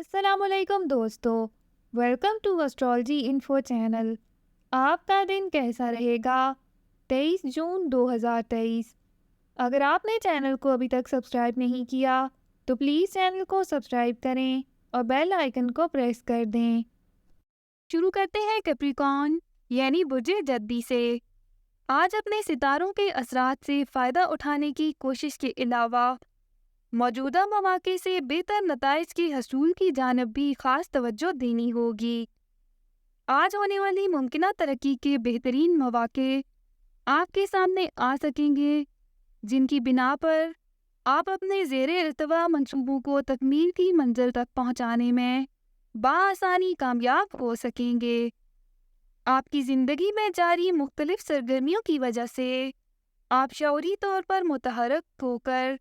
السلام علیکم دوستو، welcome to astrology info channel. آپ کا دن کیسا رہے گا؟ 23 جون 2023۔ اگر آپ نے چینل کو ابھی تک سبسکرائب نہیں کیا تو پلیز چینل کو سبسکرائب کریں اور بیل آئیکن کو پریس کر دیں۔ شروع کرتے ہیں کیپریکارن یعنی برج جدی سے۔ آج اپنے ستاروں کے اثرات سے فائدہ اٹھانے کی کوشش کے علاوہ موجودہ مواقع سے بہتر نتائج کے حصول کی جانب بھی خاص توجہ دینی ہوگی۔ آج ہونے والی ممکنہ ترقی کے بہترین مواقع آپ کے سامنے آ سکیں گے، جن کی بنا پر آپ اپنے زیر التوا منصوبوں کو تکمیل کی منزل تک پہنچانے میں بآسانی کامیاب ہو سکیں گے۔ آپ کی زندگی میں جاری مختلف سرگرمیوں کی وجہ سے آپ شعوری طور پر متحرک ہو کر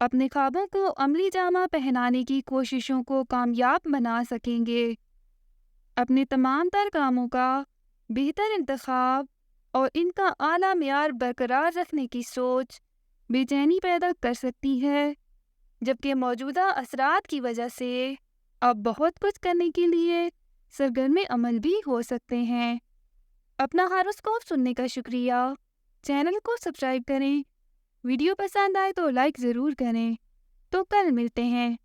اپنے خوابوں کو عملی جامہ پہنانے کی کوششوں کو کامیاب بنا سکیں گے۔ اپنے تمام تر کاموں کا بہتر انتخاب اور ان کا اعلیٰ معیار برقرار رکھنے کی سوچ بے چینی پیدا کر سکتی ہے، جبکہ موجودہ اثرات کی وجہ سے آپ بہت کچھ کرنے کے لیے سرگرم عمل بھی ہو سکتے ہیں۔ اپنا ہاروسکوپ سننے کا شکریہ۔ چینل کو سبسکرائب کریں۔ ویڈیو پسند آئے تو لائک ضرور کریں۔ تو کل ملتے ہیں۔